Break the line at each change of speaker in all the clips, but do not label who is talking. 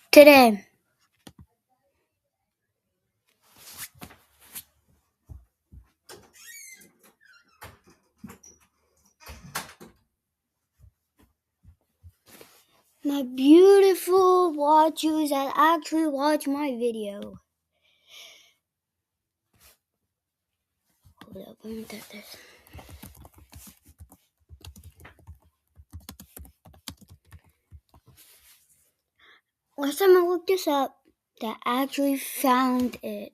Today, my beautiful watchers that actually watch my video. Hold up, let me take this. Last time I looked this up, that actually found it.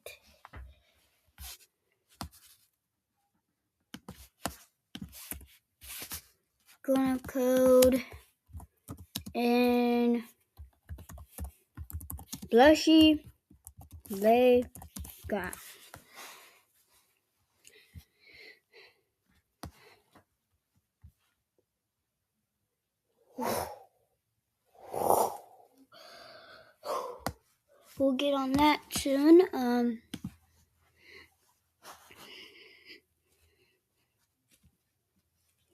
Gonna code in Plushy Lay Got. We'll get on that soon.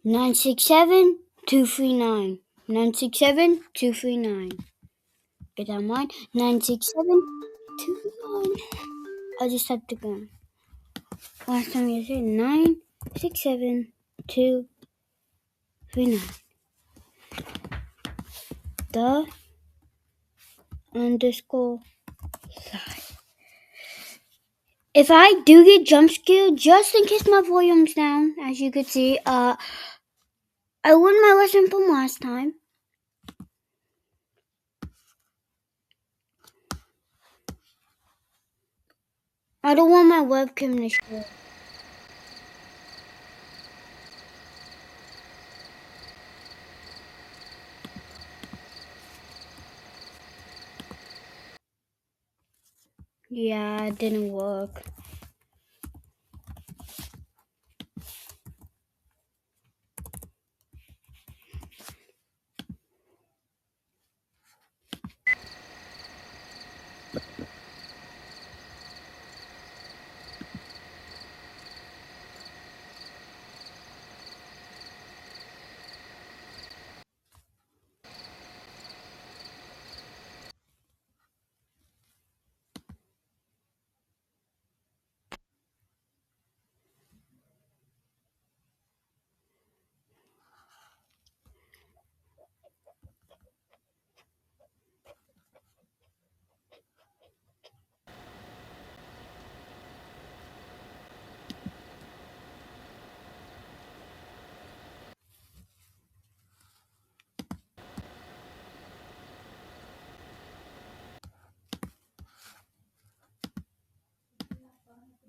967-239. 967-239. Get that mine. 967-239. I just typed the gun. Last time you said 967-239. The underscore side. If I do get jump scared, just in case my volume's down, as you could see, I learned my lesson from last time. I don't want my webcam to show. Yeah, it didn't work.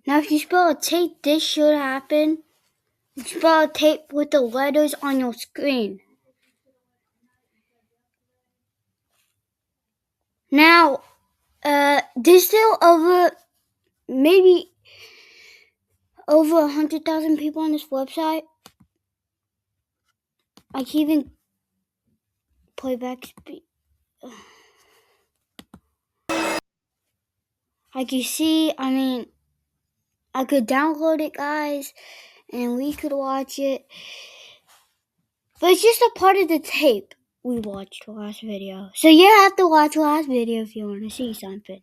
Now, if you spell a tape, this should happen. You spell a tape with the letters on your screen. Now, there's still maybe over 100,000 people on this website. I can even playback speed. Like you see, I could download it, guys, and we could watch it. But it's just a part of the tape we watched last video. So you have to watch last video if you want to see something.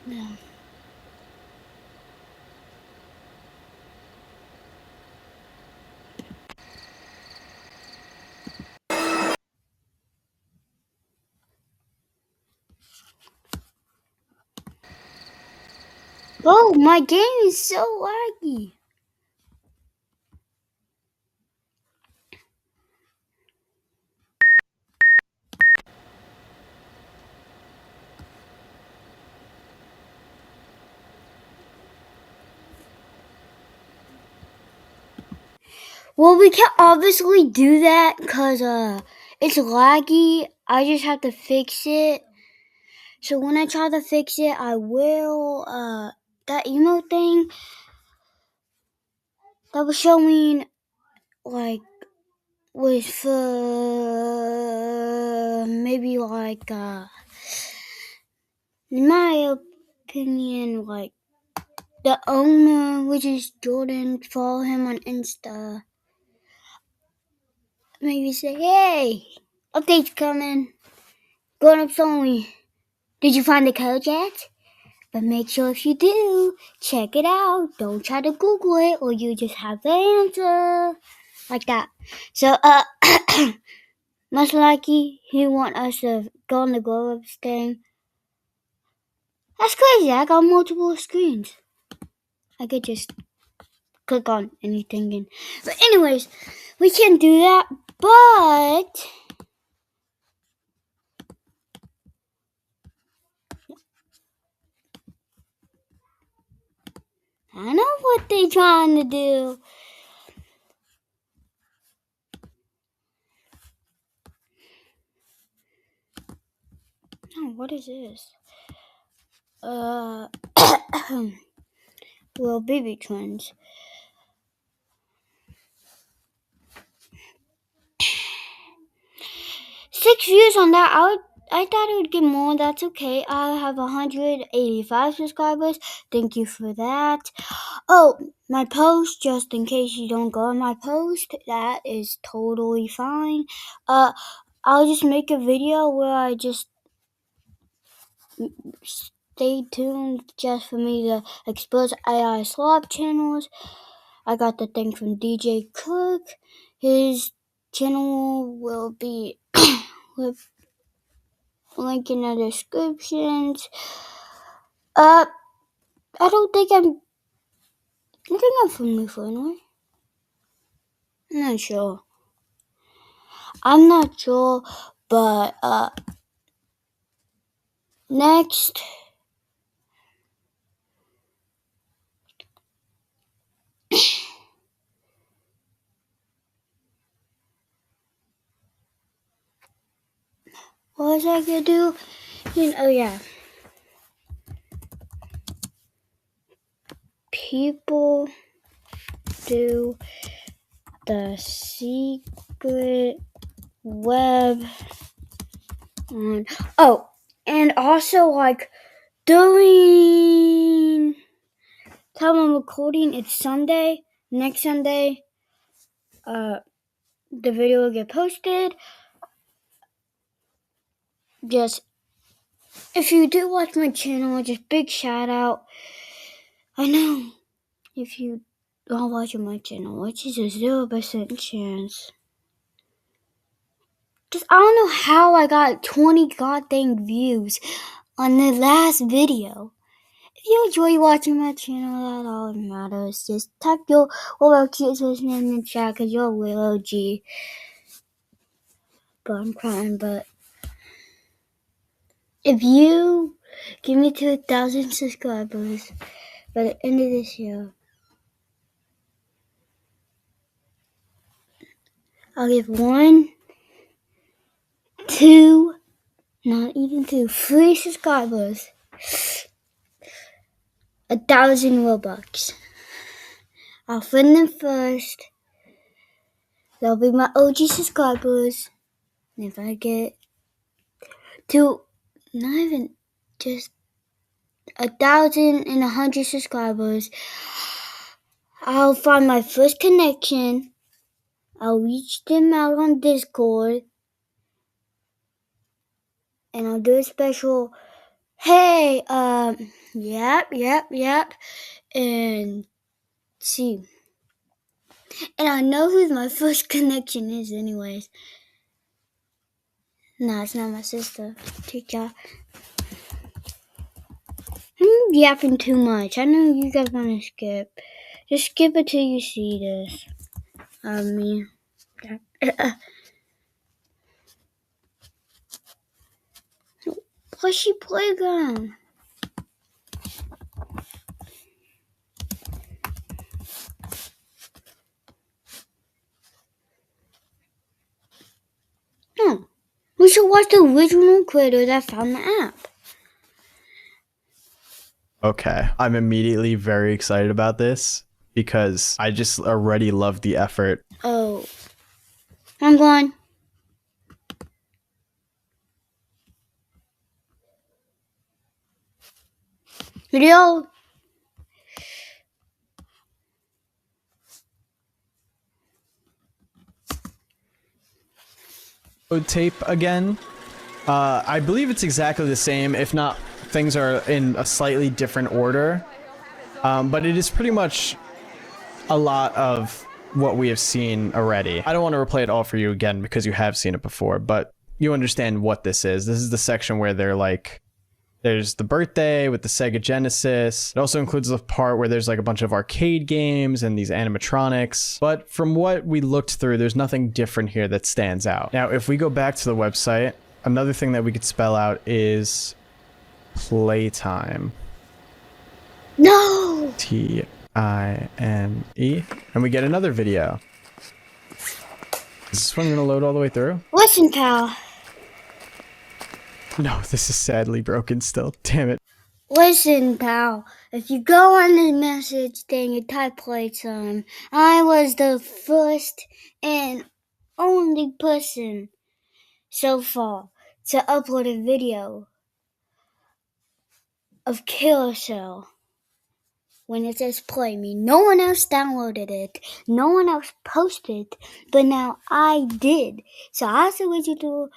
No. Oh, my game is so laggy. Well, we can't obviously do that because it's laggy. I just have to fix it. So when I try to fix it, I will. That email thing that was showing, like, was for maybe like in my opinion, like the owner, which is Jordan, follow him on Insta. Maybe say, hey, update's coming. Grown-ups only. Did you find the code yet? But make sure if you do, check it out. Don't try to Google it or you just have the answer. Like that. So, most likely he want us to go on the grown-ups thing. That's crazy. I got multiple screens. I could just click on anything. But anyways, we can do that. But I know what they trying to do. Oh, what is this? Well, baby twins. 6 views on that. I thought it would get more. That's okay. I have 185 subscribers. Thank you for that. Oh, my post, just in case you don't go on my post, that is totally fine. I'll just make a video where I just stay tuned just for me to expose AI SLOP channels. I got the thing from DJ Cook. His channel will be with link in the descriptions. I think I'm from New Illinois. I'm not sure, but next. What was I gonna do? Oh yeah. People do the secret web on. Oh, and also like during time I'm recording, it's Sunday. Next Sunday, the video will get posted. Just if you do watch my channel, just big shout out. I know if you don't watch my channel, which is a 0% chance. Just I don't know how I got 20 goddamn views on the last video. If you enjoy watching my channel, that all matters. Just type your cute name in the chat because you're a real OG. But I'm crying, but if you give me 2,000 subscribers by the end of this year, I'll give 1, 2, not even 2, 3 subscribers 1,000 Robux. I'll friend them first. They'll be my OG subscribers. And if I get to not even just 1,100 subscribers, I'll find my first connection. I'll reach them out on Discord. And I'll do a special, hey, yep. And see. And I know who my first connection is anyways. No, it's not my sister. Teacher. I'm yapping too much. I know you guys want to skip. Just skip it till you see this. Me. Plushy playground. We should watch the original creator that found the app.
Okay, I'm immediately very excited about this because I just already love the effort.
Oh, I'm going. Video.
Tape again. I believe it's exactly the same. If not, things are in a slightly different order. But it is pretty much a lot of what we have seen already. I don't want to replay it all for you again because you have seen it before, but you understand what this is. This is the section where they're like, there's the birthday with the Sega Genesis. It also includes the part where there's like a bunch of arcade games and these animatronics. But from what we looked through, there's nothing different here that stands out. Now, if we go back to the website, another thing that we could spell out is playtime.
No!
Time. And we get another video. Is this one gonna load all the way through?
Listen, pal.
No, this is sadly broken still. Damn it.
Listen, pal. If you go on the message thing and type playtime, I was the first and only person so far to upload a video of Carousel. When it says play me, no one else downloaded it, no one else posted, but now I did. So I was the original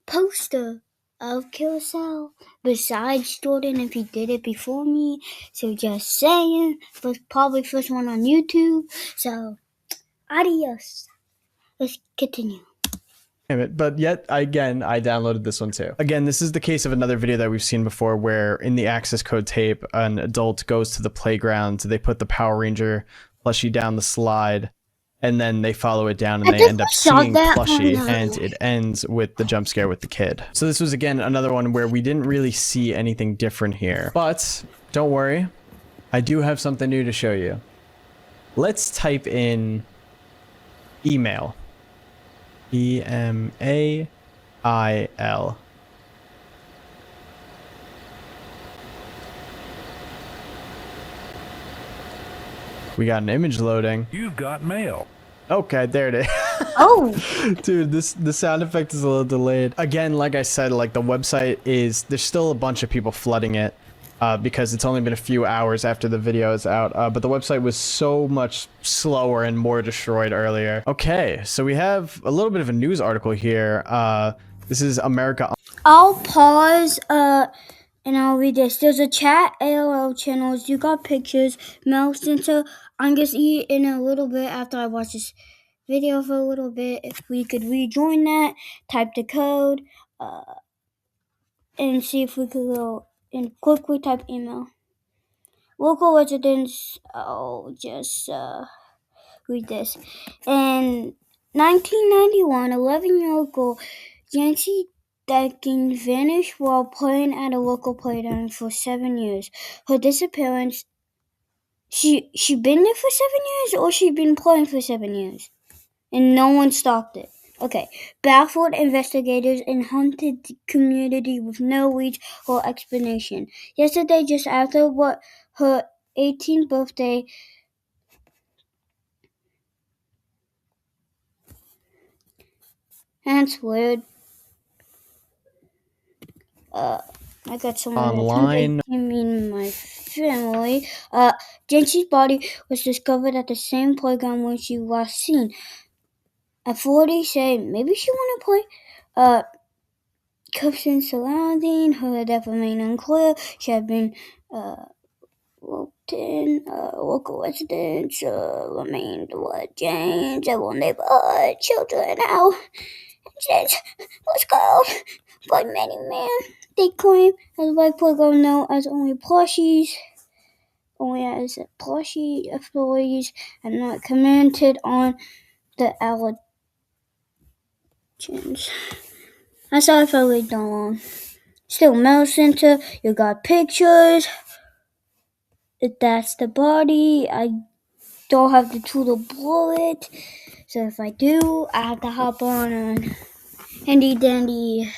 poster of Carousel, besides Jordan if he did it before me. So just saying, probably first one on YouTube. So adios. Let's continue.
Damn it. But yet again, I downloaded this one too. Again, this is the case of another video that we've seen before where in the access code tape, an adult goes to the playground, they put the Power Ranger plushie down the slide, and then they follow it down and they end up seeing Plushy, and it ends with the jump scare with the kid. So this was again another one where we didn't really see anything different here. But don't worry, I do have something new to show you. Let's type in email. E-M-A-I-L. We got an image loading.
You've got mail.
Okay, there it is.
Oh,
dude, the sound effect is a little delayed. Again, like I said, like the website is, there's still a bunch of people flooding it because it's only been a few hours after the video is out. But the website was so much slower and more destroyed earlier. Okay, so we have a little bit of a news article here. This is America.
I'll pause and I'll read this. There's a chat, AOL channels, you got pictures, mail center. I'm just eating a little bit after I watch this video for a little bit. If we could rejoin that, type the code, and see if we could go and quickly type email. Local residents, I'll just read this. In 1991, 11-year-old girl Jancy Decken vanished while playing at a local playground for 7 years. Her disappearance, she been there for 7 years, or she been playing for 7 years? And no one stopped it. Okay. Baffled investigators and haunted the community with no leads or explanation. Yesterday, just after her 18th birthday, that's weird. I got someone
Online.
I mean my family. Jancy's body was discovered at the same playground where she was seen. Authorities say maybe she wanted to play. Questions surrounding her death remain unclear. She had been roped in. Local residents remained James. Everyone neighborhood children now. James was called by many men. They claim as white playground known as only plushies. Only as plushie employees and not commented on the allegations. I saw if I read on. Still mail center, you got pictures. That's the body. I don't have the tool to blow it. So if I do, I have to hop on a handy dandy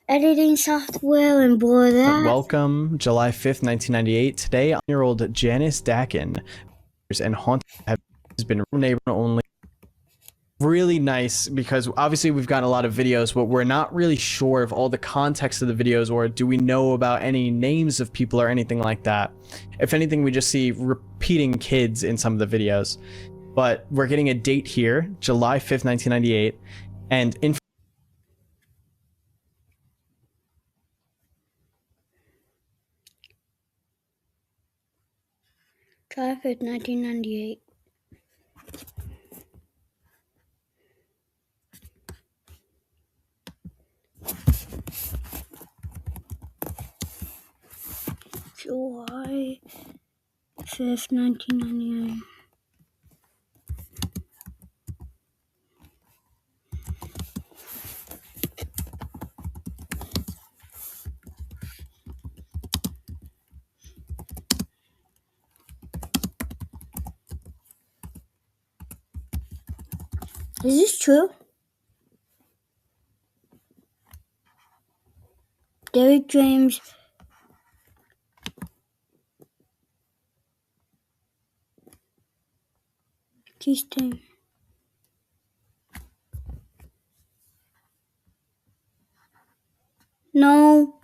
editing software and blur that.
Welcome, July 5th, 1998. Today, 9-year-old Janice Dacken and haunted has been neighbor only. really nice because obviously we've gotten a lot of videos, but we're not really sure of all the context of the videos, or do we know about any names of people or anything like that. If anything, we just see repeating kids in some of the videos. But we're getting a date here, July 5th, 1998, and
July 5th, 1998. July 5th, 1998. Is this true? Derek James. Keystone. No.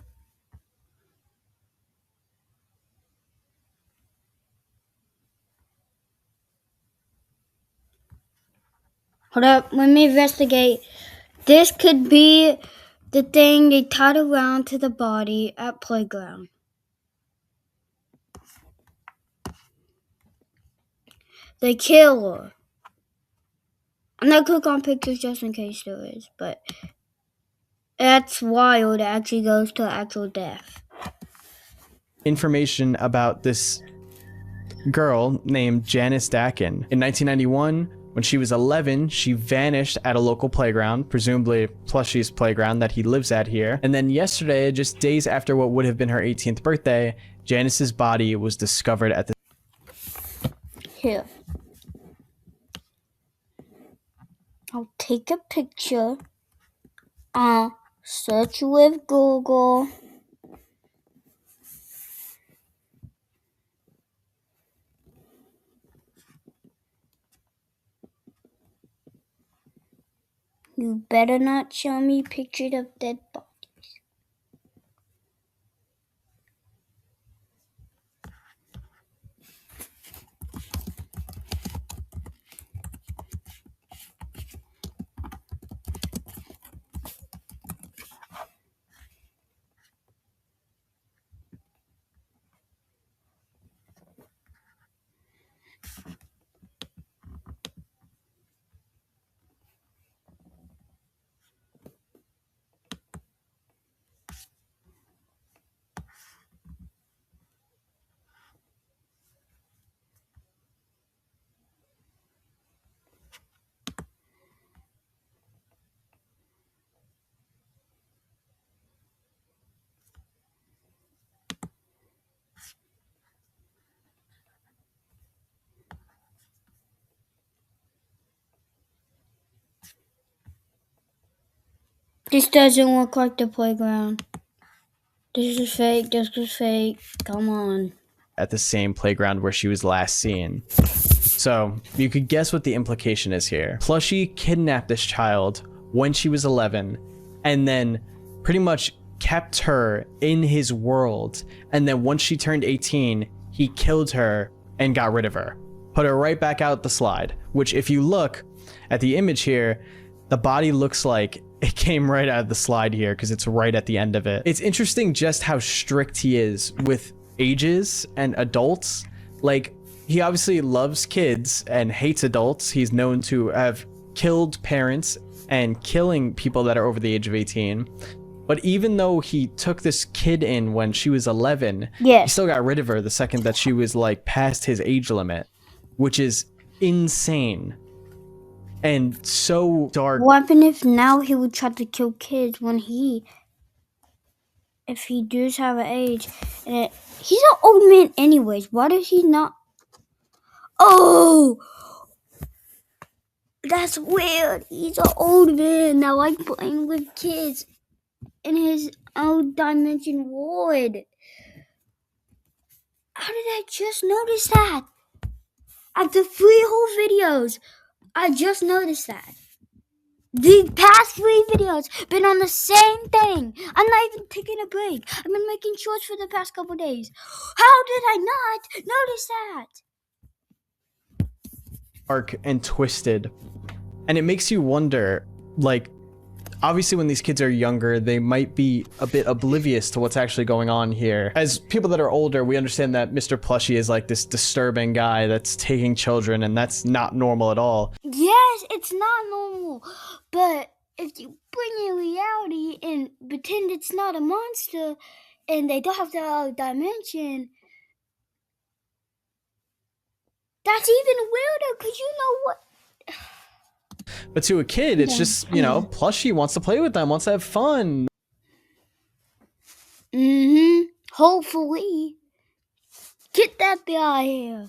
Hold up, let me investigate. This could be the thing they tied around to the body at playground. The killer. I'm gonna click on pictures just in case there is, but that's wild. It actually goes to actual death.
information about this girl named Janice Dakin. In 1991, when she was 11, she vanished at a local playground, presumably Plushy's playground that he lives at here. And then yesterday, just days after what would have been her 18th birthday, Janice's body was discovered at the...
Here. I'll take a picture. Search with Google. You better not show me pictures of dead bodies. This doesn't look like the playground. This is fake. This is fake. Come on.
at the same playground where she was last seen. So you could guess what the implication is here. Plushy kidnapped this child when she was 11 and then pretty much kept her in his world. And then once she turned 18, he killed her and got rid of her. Put her right back out the slide, which if you look at the image here, the body looks like it came right out of the slide here because it's right at the end of it. It's interesting just how strict he is with ages and adults. Like, he obviously loves kids and hates adults. He's known to have killed parents and killing people that are over the age of 18. But even though he took this kid in when she was 11, he still got rid of her the second that she was like past his age limit, which is insane and so dark.
What happened if now he would try to kill kids when if he does have an age, and he's an old man anyways. Why does he not? Oh, that's weird. He's an old man that like playing with kids in his own dimension world. How did I just notice that? After 3 whole videos, I just noticed that. The past 3 videos been on the same thing. I'm not even taking a break. I've been making shorts for the past couple days. How did I not notice that?
Dark and twisted. And it makes you wonder, like, obviously when these kids are younger, they might be a bit oblivious to what's actually going on here. As people that are older, we understand that Mr. Plushy is like this disturbing guy that's taking children, and that's not normal at all.
Yes, it's not normal. But if you bring in reality and pretend it's not a monster and they don't have the dimension, that's even weirder because you know what?
But to a kid, it's just, you know, Plushy wants to play with them, wants to have fun.
Hopefully. Get that guy out of here.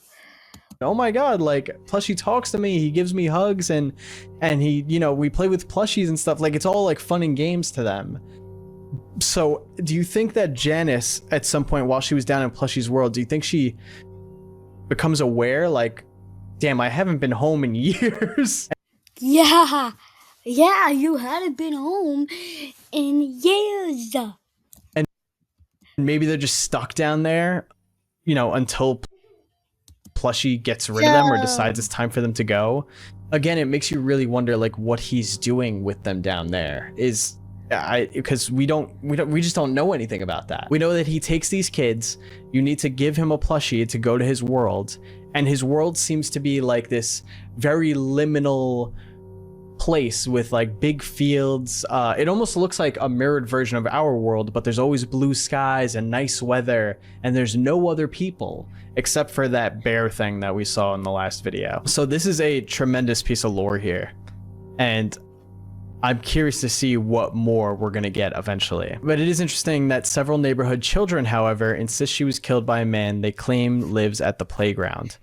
Oh my god, like, Plushy talks to me, he gives me hugs, and he, you know, we play with plushies and stuff. Like, it's all like fun and games to them. So do you think that Janice, at some point while she was down in Plushy's world, do you think she becomes aware, like, damn, I haven't been home in years?
Yeah, you hadn't been home in years.
And maybe they're just stuck down there, you know, until Plushy gets rid of them or decides it's time for them to go. Again, it makes you really wonder, like, what he's doing with them down there. Because we just don't know anything about that. We know that he takes these kids, you need to give him a plushie to go to his world, and his world seems to be like this very liminal place with like big fields. It almost looks like a mirrored version of our world, but there's always blue skies and nice weather, and there's no other people except for that bear thing that we saw in the last video. So this is a tremendous piece of lore here, and I'm curious to see what more we're gonna get eventually. But it is interesting that several neighborhood children, however, insist she was killed by a man they claim lives at the playground.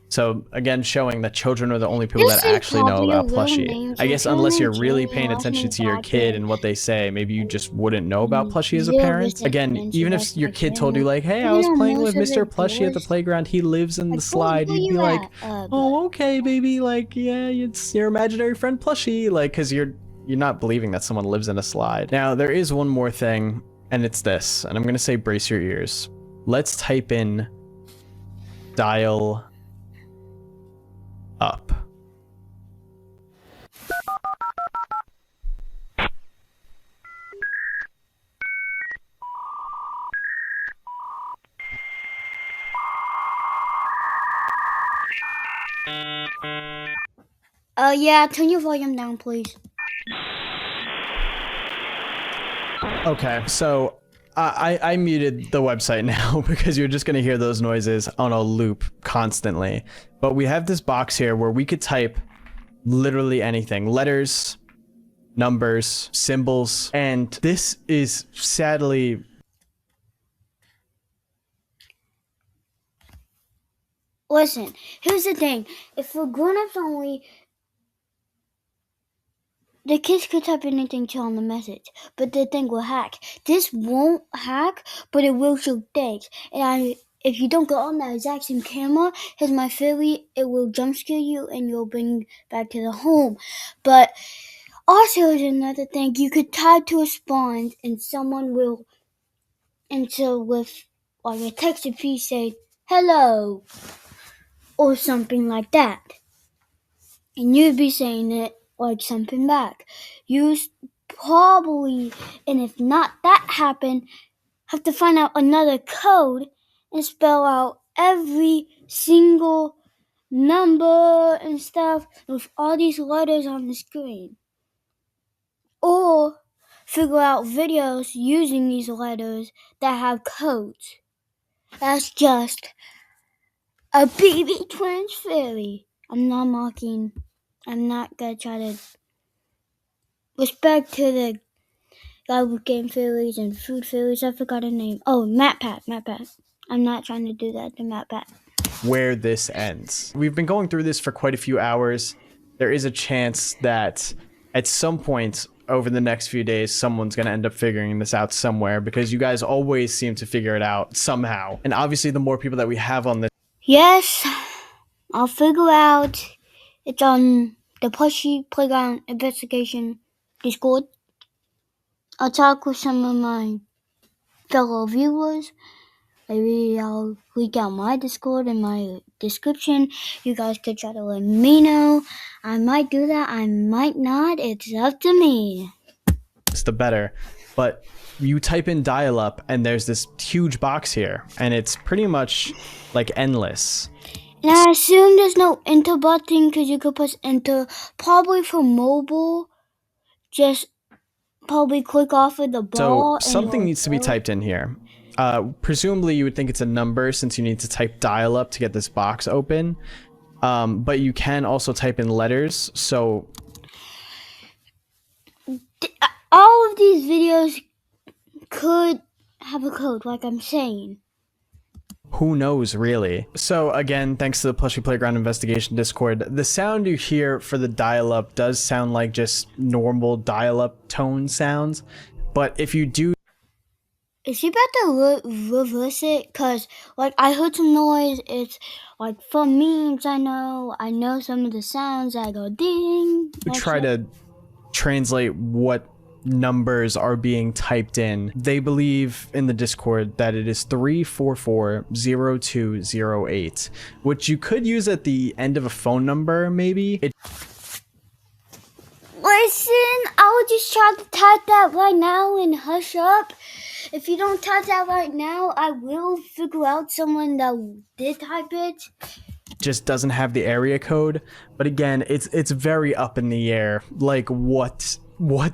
So again, showing that children are the only people that actually know about Plushy. I guess unless you're really paying attention to your kid and what they say, maybe you just wouldn't know about Plushy as a parent. Again, even if your kid told you like, hey, I was playing with Mr. Plushy at the playground, he lives in the slide, you'd be like, oh, okay, baby, like, yeah, it's your imaginary friend Plushy, like, because you're not believing that someone lives in a slide. Now, there is one more thing, and it's this, and I'm gonna say brace your ears. Let's type in dial up.
Yeah, turn your volume down, please.
Okay, so I muted the website now because you're just going to hear those noises on a loop constantly. But we have this box here where we could type literally anything. Letters, numbers, symbols, and this is sadly...
Listen, here's the thing. If for grown-ups only, the kids could type anything to on the message, but the thing will hack. This won't hack, but it will show things. And if you don't go on that exact same camera, here's my theory, it will jump scare you and you'll bring back to the home. But also there's another thing, you could type to a spawn and someone will answer with like a texted piece say, hello, or something like that. And you'd be saying it like something back. You probably, and if not that happened, have to find out another code and spell out every single number and stuff with all these letters on the screen. Or figure out videos using these letters that have codes. That's just a BB Twins theory. I'm not mocking. I'm not gonna try to respect to the guy with game theories and food theories. I forgot his name. Oh, MatPat. I'm not trying to do that to MatPat.
Where this ends. We've been going through this for quite a few hours. There is a chance that at some point over the next few days, someone's going to end up figuring this out somewhere, because you guys always seem to figure it out somehow. And obviously the more people that we have on this...
Yes, I'll figure out. It's on the Plushy Playground Investigation Discord. I'll talk with some of my fellow viewers. Maybe I'll leak out my Discord in my description. You guys could try to let me know. I might do that, I might not. It's up to me.
The better. But you type in dial-up and there's this huge box here, and it's pretty much like endless.
And I assume there's no enter button because you could press enter. Probably for mobile, just probably click off of the ball.
So something needs to be typed in here. Presumably you would think it's a number since you need to type dial-up to get this box open. But you can also type in letters. So
all of these videos could have a code, like I'm saying.
Who knows, really? So again, thanks to the Plushy Playground Investigation Discord, the sound you hear for the dial-up does sound like just normal dial-up tone sounds. But if you do...
Is she about to reverse it? Because, like, I heard some noise. It's, like, from memes, I know some of the sounds. I go, ding.
Try to translate what numbers are being typed in. They believe in the Discord that it is 3440208, which you could use at the end of a phone number, maybe.
Listen, I would just try to type that right now and hush up. If you don't type that right now, I will figure out someone that did type it.
Just doesn't have the area code, but again, it's very up in the air, like what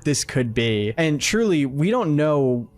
this could be. And truly, we don't know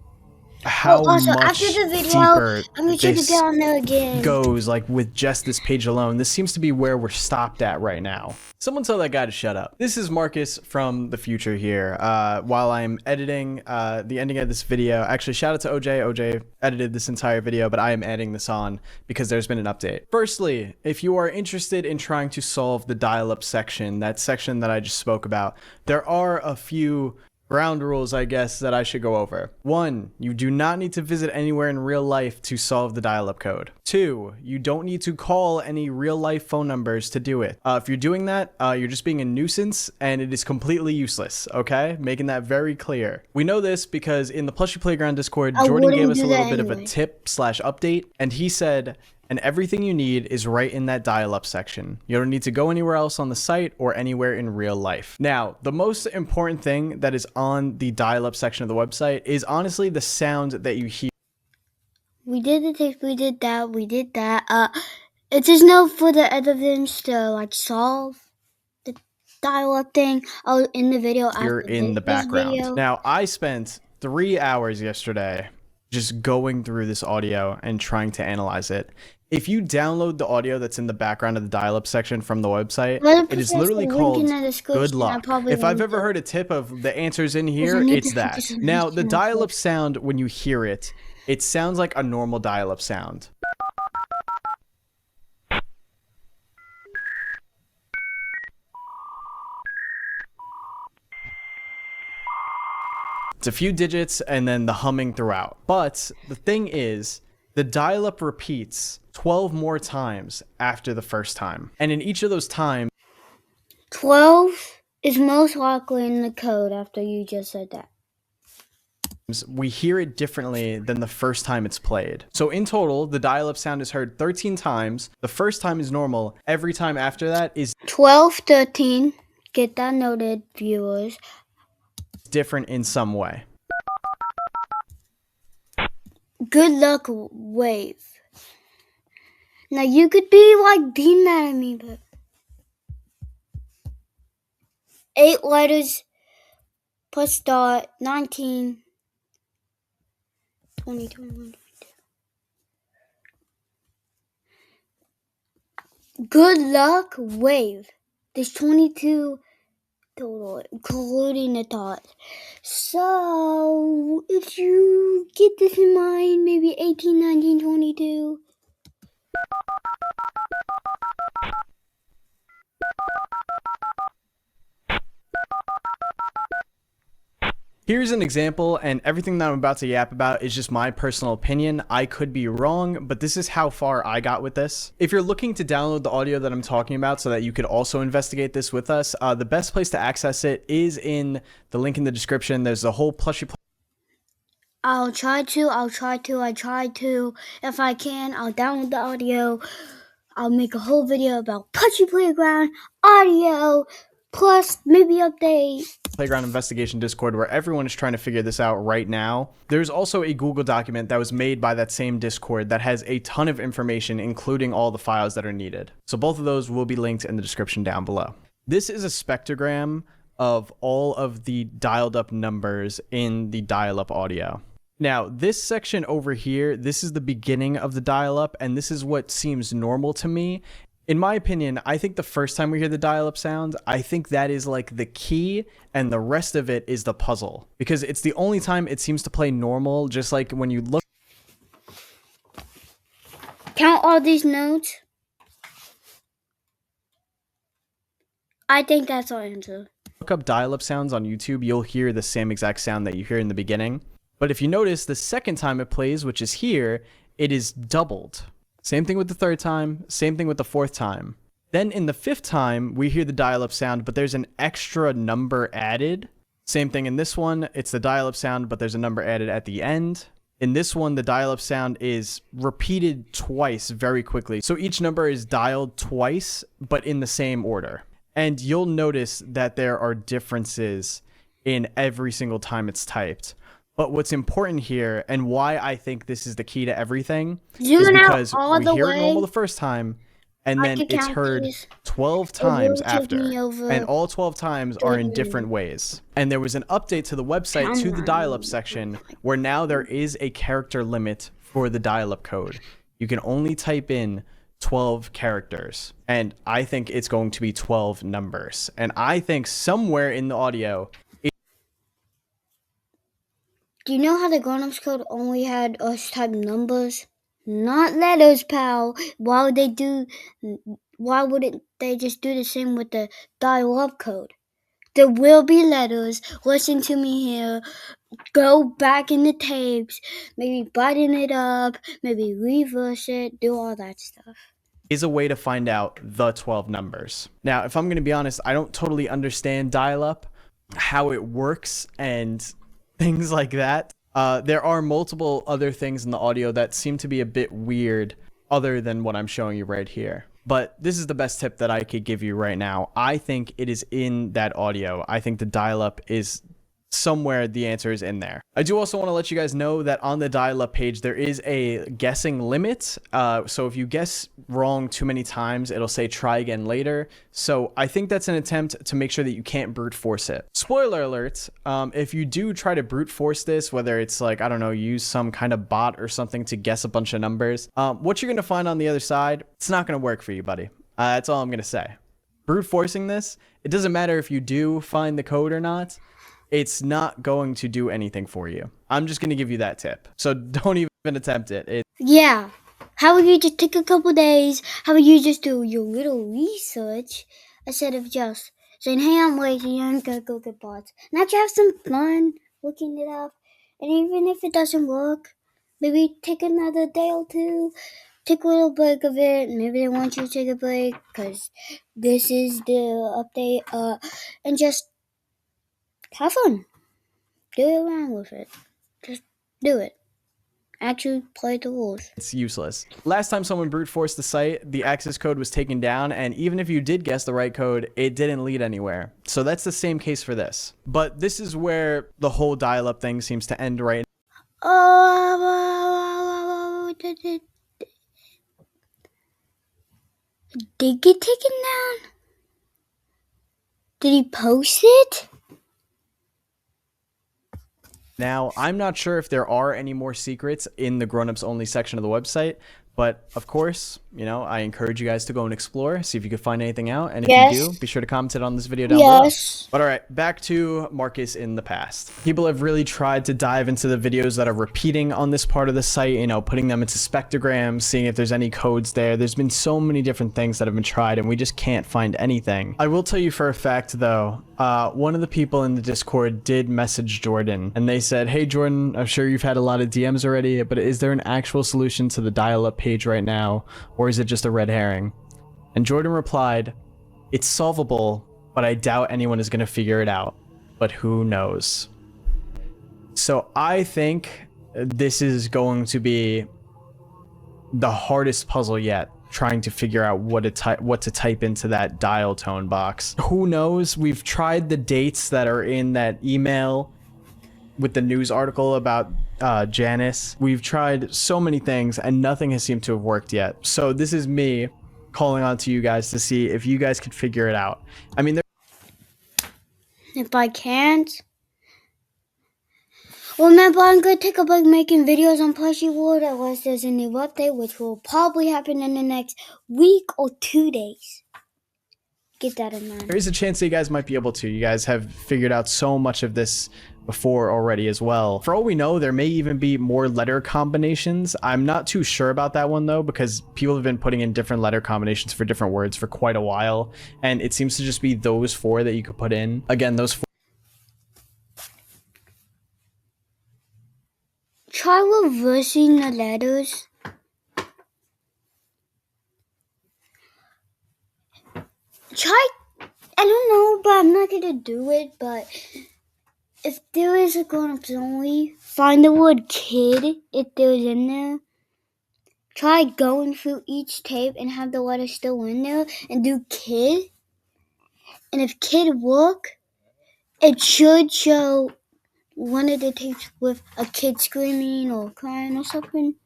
how
also,
much
after the video,
deeper
I'm gonna check it down there again.
Goes, like, with just this page alone. This seems to be where we're stopped at right now. Someone tell that guy to shut up. This is Marcus from the future here. While I'm editing the ending of this video, actually shout out to OJ. OJ edited this entire video, but I am adding this on because there's been an update. Firstly, if you are interested in trying to solve the dial-up section, that section that I just spoke about, there are a few ground rules, I guess, that I should go over. 1, you do not need to visit anywhere in real life to solve the dial-up code. 2, you don't need to call any real life phone numbers to do it. If you're doing that, you're just being a nuisance and it is completely useless, okay? Making that very clear. We know this because in the Plushy Playground Discord, Jordan gave us a little bit of a tip/update, and he said, and everything you need is right in that dial-up section. You don't need to go anywhere else on the site or anywhere in real life. Now, the most important thing that is on the dial-up section of the website is honestly the sound that you hear.
We did the tape, we did that. It is no further evidence to, like, solve the dial-up thing. In the video after
in the background.
Video.
Now, I spent 3 hours yesterday just going through this audio and trying to analyze it. If you download the audio that's in the background of the dial-up section from the website, it is literally called Good Luck. If I've ever heard a tip of the answers in here, it's that. Now, the dial-up sound, when you hear it, it sounds like a normal dial-up sound. It's a few digits and then the humming throughout. But the thing is, the dial-up repeats 12 more times after the first time. And in each of those times,
12 is most likely in the code after you just said that.
We hear it differently than the first time it's played. So in total, the dial-up sound is heard 13 times. The first time is normal. Every time after that is
12, 13. Get that noted, viewers.
Different in some way.
Good luck, wave. Now you could be like being mad at me, but 8 letters plus dot 19, 20, 21, 22. Good luck, wave. There's 22 total, including the dots. So if you get this in mind, maybe 18, 19, 22.
Here's an example, and everything that I'm about to yap about is just my personal opinion. I could be wrong, but this is how far I got with this. If you're looking to download the audio that I'm talking about so that you could also investigate this with us, the best place to access it is in the link in the description. There's a whole Plushy.
I'll try to. If I can, I'll download the audio. I'll make a whole video about Plushy Playground audio, plus maybe update
Playground Investigation Discord where everyone is trying to figure this out right now. There's also a Google document that was made by that same Discord that has a ton of information, including all the files that are needed. So both of those will be linked in the description down below. This is a spectrogram of all of the dialed up numbers in the dial-up audio. Now, this section over here, this is the beginning of the dial-up, and this is what seems normal to me. In my opinion, I think the first time we hear the dial-up sound, I think that is like the key, and the rest of it is the puzzle. Because it's the only time it seems to play normal, just like when you look...
Count all these notes. I think that's our answer.
Look up dial-up sounds on YouTube, you'll hear the same exact sound that you hear in the beginning. But if you notice, the second time it plays, which is here, it is doubled. Same thing with the third time, same thing with the fourth time. Then in the fifth time, we hear the dial-up sound, but there's an extra number added. Same thing in this one, it's the dial-up sound, but there's a number added at the end. In this one, the dial-up sound is repeated twice very quickly. So each number is dialed twice, but in the same order. And you'll notice that there are differences in every single time it's typed. But what's important here, and why I think this is the key to everything, is because we hear it normal the first time, and then it's heard 12 times after. And all 12 times are in different ways. And there was an update to the website to the dial-up section, where now there is a character limit for the dial-up code. You can only type in 12 characters. And I think it's going to be 12 numbers. And I think somewhere in the audio...
Do you know how the grown-ups code only had us type numbers? Not letters, pal. Why wouldn't they just do the same with the dial-up code? There will be letters. Listen to me here. Go back in the tapes. Maybe button it up. Maybe reverse it. Do all that stuff.
Is a way to find out the 12 numbers. Now, if I'm going to be honest, I don't totally understand dial-up, how it works, and things like that. There are multiple other things in the audio that seem to be a bit weird other than what I'm showing you right here. But this is the best tip that I could give you right now. I think it is in that audio. I think the dial-up is somewhere, the answer is in there. I do also want to let you guys know that on the dial-up page, there is a guessing limit. So if you guess wrong too many times, it'll say try again later. So I think that's an attempt to make sure that you can't brute force it. Spoiler alert, if you do try to brute force this, whether it's like, I don't know, use some kind of bot or something to guess a bunch of numbers, what you're going to find on the other side, it's not going to work for you, buddy. That's all I'm going to say. Brute forcing this, it doesn't matter if you do find the code or not. It's not going to do anything for you. I'm just going to give you that tip. So don't even attempt it.
Yeah. How about you just take a couple days? How about you just do your little research instead of just saying, hey, I'm lazy, I'm going to go get bots. Now you have some fun looking it up. And even if it doesn't work, maybe take another day or two. Take a little break of it. Maybe they want you to take a break because this is the update. And just have fun. Do it around with it. Just do it. Actually play the rules.
It's useless. Last time someone brute forced the site, the access code was taken down, and even if you did guess the right code, it didn't lead anywhere. So that's the same case for this. But this is where the whole dial-up thing seems to end right
Oh, did it get taken down? Did he post it?
now. I'm not sure if there are any more secrets in the grown-ups only section of the website, But of course, you know, I encourage you guys to go and explore, see if you could find anything out. And if
Yes.
you do, be sure to comment it on this video down below.
Yes.
But all right, back to Marcus in the past. People have really tried to dive into the videos that are repeating on this part of the site, you know, putting them into spectrograms, seeing if there's any codes there. There's been so many different things that have been tried and we just can't find anything. I will tell you for a fact though, one of the people in the Discord did message Jordan and they said, "Hey Jordan, I'm sure you've had a lot of DMs already, but is there an actual solution to the dial-up page right now, or is it just a red herring?" And Jordan replied, "It's solvable, but I doubt anyone is going to figure it out. But who knows?" So I think this is going to be the hardest puzzle yet, trying to figure out what to type into that dial tone box. Who knows? We've tried the dates that are in that email with the news article about Janice. We've tried so many things and nothing has seemed to have worked yet. So this is me calling on to you guys to see if you guys could figure it out. I mean,
If I can't, remember I'm gonna take a break making videos on Plushy World unless there's a new update, which will probably happen in the next week or 2 days. Get that in mind.
there is a chance that you guys might be able to. You guys have figured out so much of this before already as well. For all we know, there may even be more letter combinations. I'm not too sure about that one though, because people have been putting in different letter combinations for different words for quite a while, and it seems to just be those 4 that you could put in. Again, those 4.
Try reversing the letters. Try, I don't know, but I'm not gonna do it, but if there is a grown-ups only, find the word kid if there's in there. Try going through each tape and have the letter still in there and do kid. And if kid work, it should show one of the tapes with a kid screaming or crying or something.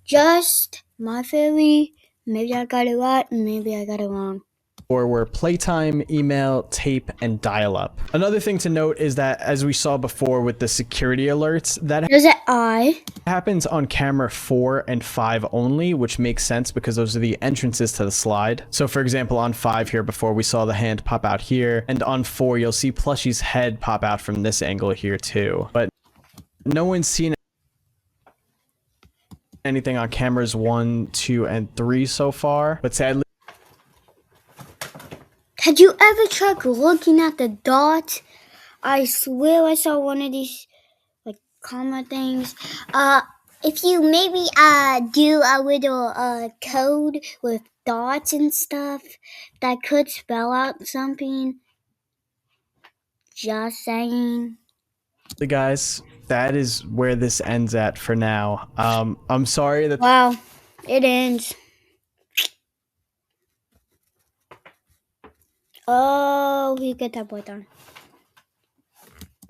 Just my theory. Maybe I got it right, maybe I got it wrong.
Or were playtime, email, tape, and dial-up. Another thing to note is that, as we saw before with the security alerts, that
There's an I.
happens on camera 4 and 5 only, which makes sense because those are the entrances to the slide. So for example, on 5 here before, we saw the hand pop out here, and on 4 you'll see Plushy's head pop out from this angle here too. But no one's seen anything on cameras 1, 2, and 3 so far, but sadly
Had you ever tried looking at the dots? I swear I saw one of these like comma things. If you maybe do a little code with dots and stuff that could spell out something. Just saying.
guys, that is where this ends at for now. I'm sorry that
Wow, it ends. Oh, we get that boy done.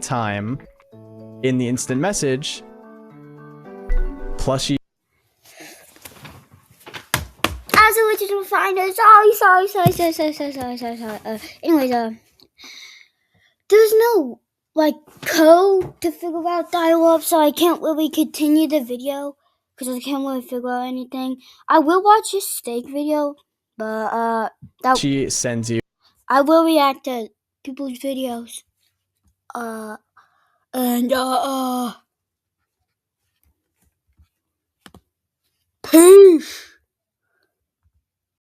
time in the instant message, Plushy
As a original finder, sorry. Anyways, there's no like code to figure out dial-up, so I can't really continue the video because I can't really figure out anything. I will watch his steak video, but that
she sends you.
I will react to people's videos. Peace.